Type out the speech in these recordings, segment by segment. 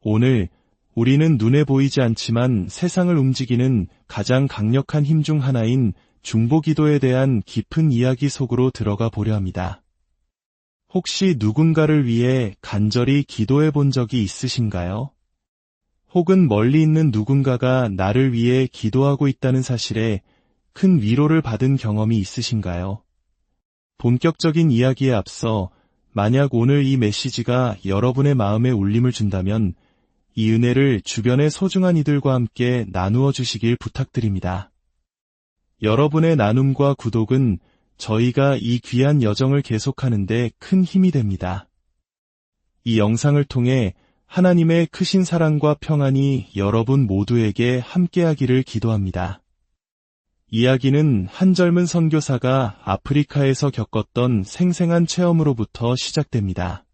오늘 우리는 눈에 보이지 않지만 세상을 움직이는 가장 강력한 힘 중 하나인 중보기도에 대한 깊은 이야기 속으로 들어가 보려 합니다. 혹시 누군가를 위해 간절히 기도해 본 적이 있으신가요? 혹은 멀리 있는 누군가가 나를 위해 기도하고 있다는 사실에 큰 위로를 받은 경험이 있으신가요? 본격적인 이야기에 앞서 만약 오늘 이 메시지가 여러분의 마음에 울림을 준다면 이 은혜를 주변의 소중한 이들과 함께 나누어 주시길 부탁드립니다. 여러분의 나눔과 구독은 저희가 이 귀한 여정을 계속하는 데 큰 힘이 됩니다. 이 영상을 통해 하나님의 크신 사랑과 평안이 여러분 모두에게 함께하기를 기도합니다. 이야기는 한 젊은 선교사가 아프리카에서 겪었던 생생한 체험으로부터 시작됩니다.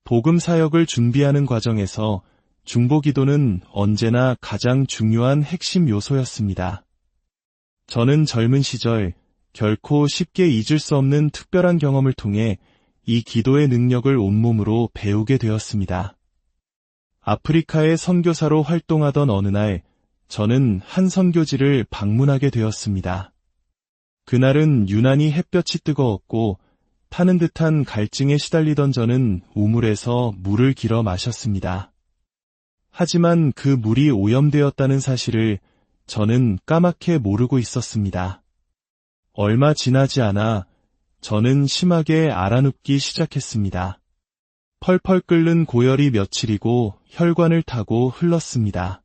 복음 사역을 준비하는 과정에서 중보기도는 언제나 가장 중요한 핵심 요소였습니다. 저는 젊은 시절 결코 쉽게 잊을 수 없는 특별한 경험을 통해 이 기도의 능력을 온몸으로 배우게 되었습니다. 아프리카의 선교사로 활동하던 어느 날 저는 한 선교지를 방문하게 되었습니다. 그날은 유난히 햇볕이 뜨거웠고 타는 듯한 갈증에 시달리던 저는 우물에서 물을 길어 마셨습니다. 하지만 그 물이 오염되었다는 사실을 저는 까맣게 모르고 있었습니다. 얼마 지나지 않아 저는 심하게 알아눕기 시작했습니다. 펄펄 끓는 고열이 며칠이고 혈관을 타고 흘렀습니다.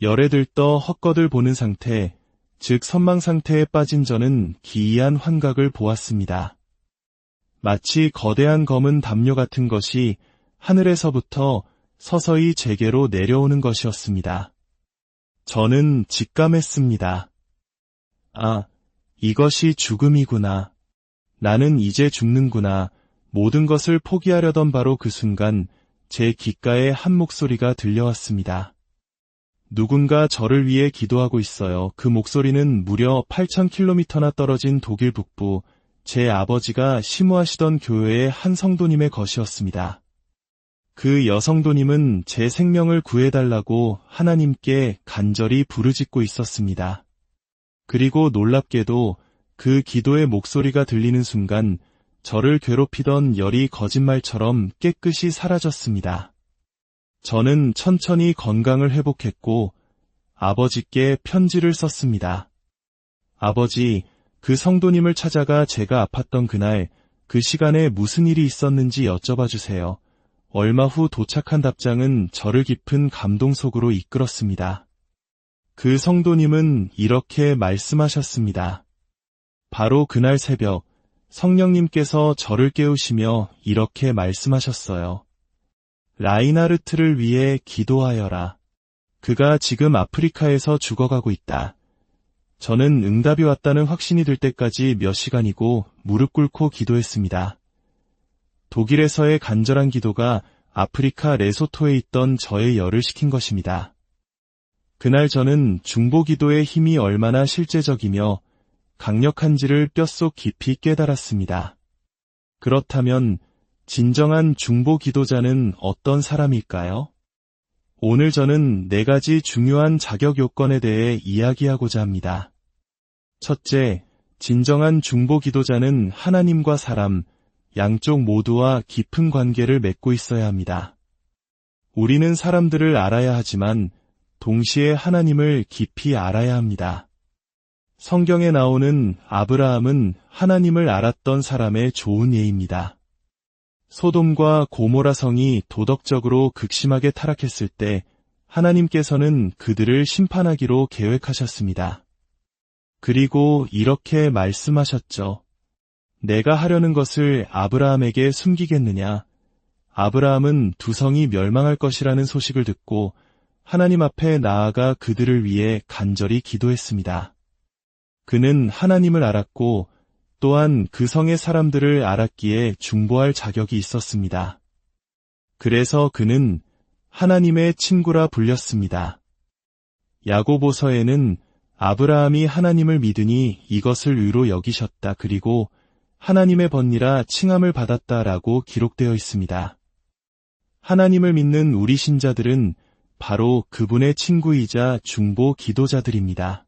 열에 들떠 헛것을 보는 상태, 즉 선망 상태에 빠진 저는 기이한 환각을 보았습니다. 마치 거대한 검은 담요 같은 것이 하늘에서부터 서서히 제게로 내려오는 것이었습니다. 저는 직감했습니다. 아, 이것이 죽음이구나. 나는 이제 죽는구나. 모든 것을 포기하려던 바로 그 순간 제 귓가에 한 목소리가 들려왔습니다. 누군가 저를 위해 기도하고 있어요. 그 목소리는 무려 8,000km나 떨어진 독일 북부 제 아버지가 심우하시던 교회의 한 성도님의 것이었습니다. 그 여성도님은 제 생명을 구해달라고 하나님께 간절히 부르짖고 있었습니다. 그리고 놀랍게도 그 기도의 목소리가 들리는 순간 저를 괴롭히던 열이 거짓말처럼 깨끗이 사라졌습니다. 저는 천천히 건강을 회복했고 아버지께 편지를 썼습니다. 아버지, 그 성도님을 찾아가 제가 아팠던 그날 그 시간에 무슨 일이 있었는지 여쭤봐 주세요. 얼마 후 도착한 답장은 저를 깊은 감동 속으로 이끌었습니다. 그 성도님은 이렇게 말씀하셨습니다. 바로 그날 새벽 성령님께서 저를 깨우시며 이렇게 말씀하셨어요. 라인하르트를 위해 기도하여라. 그가 지금 아프리카에서 죽어가고 있다. 저는 응답이 왔다는 확신이 들 때까지 몇 시간이고 무릎 꿇고 기도했습니다. 독일에서의 간절한 기도가 아프리카 레소토에 있던 저의 열을 식힌 것입니다. 그날 저는 중보기도의 힘이 얼마나 실제적이며 강력한지를 뼛속 깊이 깨달았습니다. 그렇다면 진정한 중보기도자는 어떤 사람일까요? 오늘 저는 4가지 중요한 자격 요건에 대해 이야기하고자 합니다. 첫째, 진정한 중보기도자는 하나님과 사람, 양쪽 모두와 깊은 관계를 맺고 있어야 합니다. 우리는 사람들을 알아야 하지만 동시에 하나님을 깊이 알아야 합니다. 성경에 나오는 아브라함은 하나님을 알았던 사람의 좋은 예입니다. 소돔과 고모라 성이 도덕적으로 극심하게 타락했을 때 하나님께서는 그들을 심판하기로 계획하셨습니다. 그리고 이렇게 말씀하셨죠. 내가 하려는 것을 아브라함에게 숨기겠느냐? 아브라함은 두 성이 멸망할 것이라는 소식을 듣고 하나님 앞에 나아가 그들을 위해 간절히 기도했습니다. 그는 하나님을 알았고 또한 그 성의 사람들을 알았기에 중보할 자격이 있었습니다. 그래서 그는 하나님의 친구라 불렸습니다. 야고보서에는 아브라함이 하나님을 믿으니 이것을 의로 여기셨다. 그리고 하나님의 번이라 칭함을 받았다라고 기록되어 있습니다. 하나님을 믿는 우리 신자들은 바로 그분의 친구이자 중보 기도자들입니다.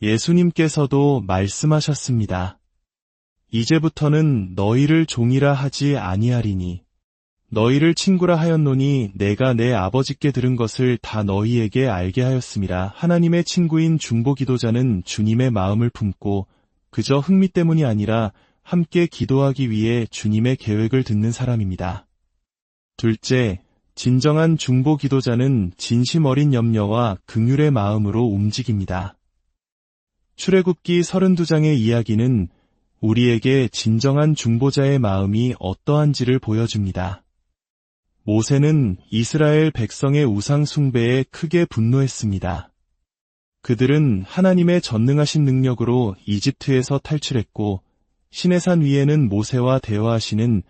예수님께서도 말씀하셨습니다. 이제부터는 너희를 종이라 하지 아니하리니 너희를 친구라 하였노니 내가 내 아버지께 들은 것을 다 너희에게 알게 하였음이라. 하나님의 친구인 중보 기도자는 주님의 마음을 품고 그저 흥미 때문이 아니라 함께 기도하기 위해 주님의 계획을 듣는 사람입니다. 둘째, 진정한 중보 기도자는 진심 어린 염려와 긍휼의 마음으로 움직입니다. 출애굽기 32장의 이야기는 우리에게 진정한 중보자의 마음이 어떠한지를 보여줍니다. 모세는 이스라엘 백성의 우상 숭배에 크게 분노했습니다. 그들은 하나님의 전능하신 능력으로 이집트에서 탈출했고 시내산 위에는 모세와 대화하시는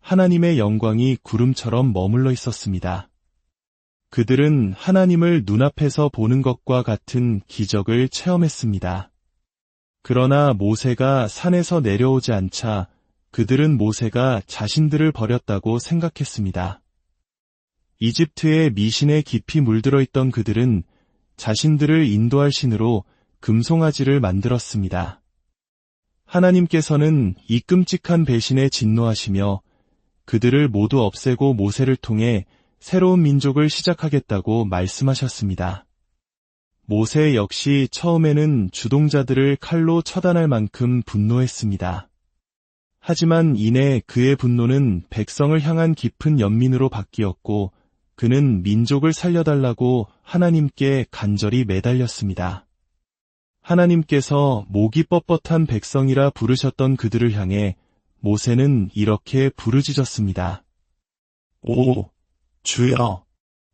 하나님의 영광이 구름처럼 머물러 있었습니다. 그들은 하나님을 눈앞에서 보는 것과 같은 기적을 체험했습니다. 그러나 모세가 산에서 내려오지 않자 그들은 모세가 자신들을 버렸다고 생각했습니다. 이집트의 미신에 깊이 물들어 있던 그들은 자신들을 인도할 신으로 금송아지를 만들었습니다. 하나님께서는 이 끔찍한 배신에 진노하시며 그들을 모두 없애고 모세를 통해 새로운 민족을 시작하겠다고 말씀하셨습니다. 모세 역시 처음에는 주동자들을 칼로 처단할 만큼 분노했습니다. 하지만 이내 그의 분노는 백성을 향한 깊은 연민으로 바뀌었고 그는 민족을 살려달라고 하나님께 간절히 매달렸습니다. 하나님께서 목이 뻣뻣한 백성이라 부르셨던 그들을 향해 모세는 이렇게 부르짖었습니다. 오, 주여!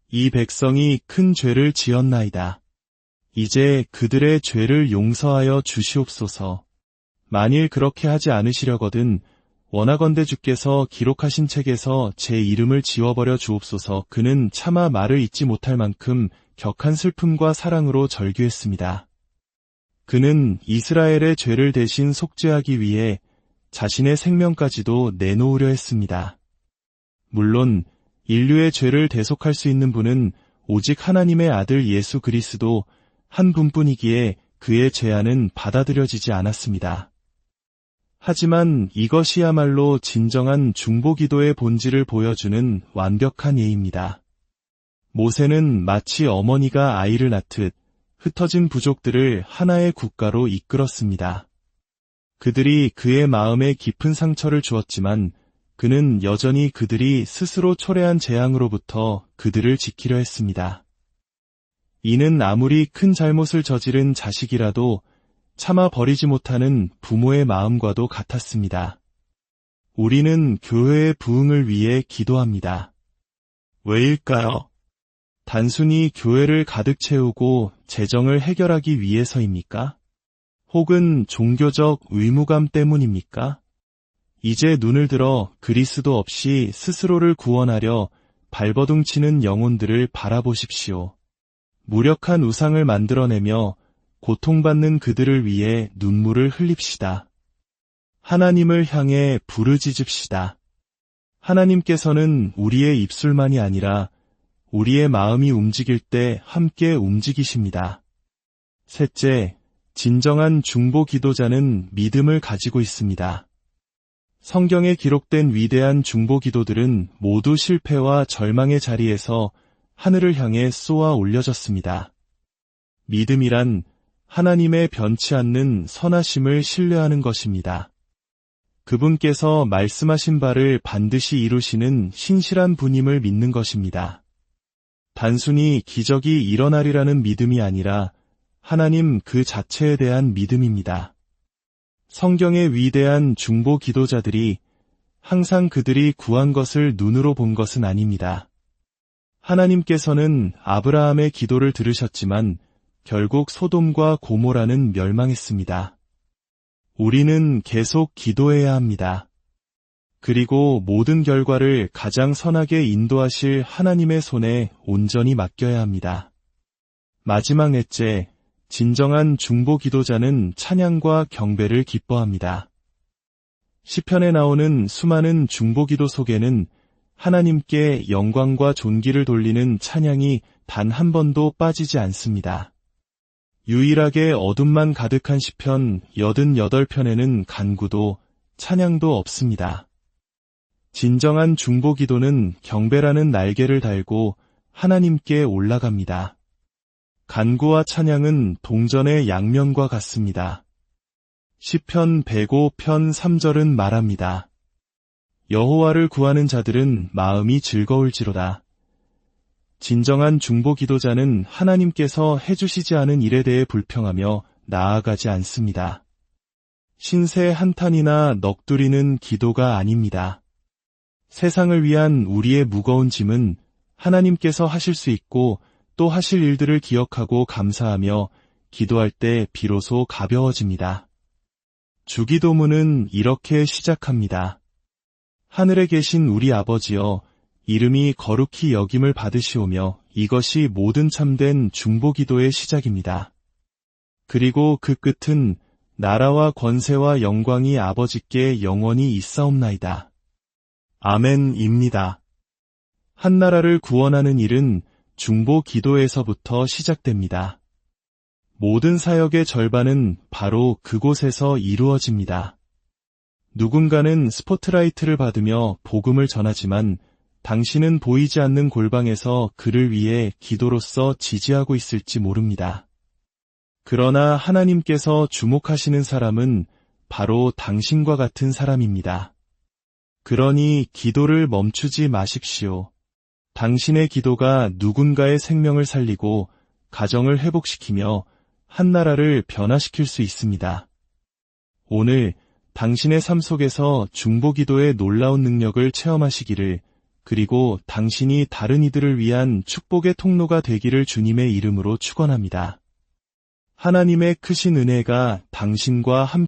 이 백성이 큰 죄를 지었나이다. 이제 그들의 죄를 용서하여 주시옵소서. 만일 그렇게 하지 않으시려거든 원하건대 주께서 기록하신 책에서 제 이름을 지워버려 주옵소서. 그는 차마 말을 잇지 못할 만큼 격한 슬픔과 사랑으로 절규했습니다. 그는 이스라엘의 죄를 대신 속죄하기 위해 자신의 생명까지도 내놓으려 했습니다. 물론 인류의 죄를 대속할 수 있는 분은 오직 하나님의 아들 예수 그리스도 한 분뿐이기에 그의 제안은 받아들여지지 않았습니다. 하지만 이것이야말로 진정한 중보기도의 본질을 보여주는 완벽한 예입니다. 모세는 마치 어머니가 아이를 낳듯 흩어진 부족들을 하나의 국가로 이끌었습니다. 그들이 그의 마음에 깊은 상처를 주었지만 그는 여전히 그들이 스스로 초래한 재앙으로부터 그들을 지키려 했습니다. 이는 아무리 큰 잘못을 저지른 자식이라도 차마 버리지 못하는 부모의 마음과도 같았습니다. 우리는 교회의 부흥을 위해 기도합니다. 왜일까요? 단순히 교회를 가득 채우고 재정을 해결하기 위해서입니까? 혹은 종교적 의무감 때문입니까? 이제 눈을 들어 그리스도 없이 스스로를 구원하려 발버둥치는 영혼들을 바라보십시오. 무력한 우상을 만들어내며 고통받는 그들을 위해 눈물을 흘립시다. 하나님을 향해 부르짖읍시다. 하나님께서는 우리의 입술만이 아니라 우리의 마음이 움직일 때 함께 움직이십니다. 셋째, 진정한 중보 기도자는 믿음을 가지고 있습니다. 성경에 기록된 위대한 중보 기도들은 모두 실패와 절망의 자리에서 하늘을 향해 쏘아 올려졌습니다. 믿음이란 하나님의 변치 않는 선하심을 신뢰하는 것입니다. 그분께서 말씀하신 바를 반드시 이루시는 신실한 분임을 믿는 것입니다. 단순히 기적이 일어나리라는 믿음이 아니라 하나님 그 자체에 대한 믿음입니다. 성경의 위대한 중보 기도자들이 항상 그들이 구한 것을 눈으로 본 것은 아닙니다. 하나님께서는 아브라함의 기도를 들으셨지만 결국 소돔과 고모라는 멸망했습니다. 우리는 계속 기도해야 합니다. 그리고 모든 결과를 가장 선하게 인도하실 하나님의 손에 온전히 맡겨야 합니다. 마지막 넷째, 진정한 중보 기도자는 찬양과 경배를 기뻐합니다. 시편에 나오는 수많은 중보 기도 속에는 하나님께 영광과 존귀를 돌리는 찬양이 단 한 번도 빠지지 않습니다. 유일하게 어둠만 가득한 시편 88편에는 간구도 찬양도 없습니다. 진정한 중보 기도는 경배라는 날개를 달고 하나님께 올라갑니다. 간구와 찬양은 동전의 양면과 같습니다. 시편 105편 3절은 말합니다. 여호와를 구하는 자들은 마음이 즐거울지로다. 진정한 중보 기도자는 하나님께서 해주시지 않은 일에 대해 불평하며 나아가지 않습니다. 신세 한탄이나 넋두리는 기도가 아닙니다. 세상을 위한 우리의 무거운 짐은 하나님께서 하실 수 있고 또 하실 일들을 기억하고 감사하며 기도할 때 비로소 가벼워집니다. 주기도문은 이렇게 시작합니다. 하늘에 계신 우리 아버지여, 이름이 거룩히 여김을 받으시오며 이것이 모든 참된 중보기도의 시작입니다. 그리고 그 끝은 나라와 권세와 영광이 아버지께 영원히 있사옵나이다. 아멘입니다. 한 나라를 구원하는 일은 중보기도에서부터 시작됩니다. 모든 사역의 절반은 바로 그곳에서 이루어집니다. 누군가는 스포트라이트를 받으며 복음을 전하지만 당신은 보이지 않는 골방에서 그를 위해 기도로써 지지하고 있을지 모릅니다. 그러나 하나님께서 주목하시는 사람은 바로 당신과 같은 사람입니다. 그러니 기도를 멈추지 마십시오. 당신의 기도가 누군가의 생명을 살리고 가정을 회복시키며 한 나라를 변화시킬 수 있습니다. 오늘 당신의 삶 속에서 중보기도의 놀라운 능력을 체험하시기를, 그리고 당신이 다른 이들을 위한 축복의 통로가 되기를 주님의 이름으로 축원합니다. 하나님의 크신 은혜가 당신과 함께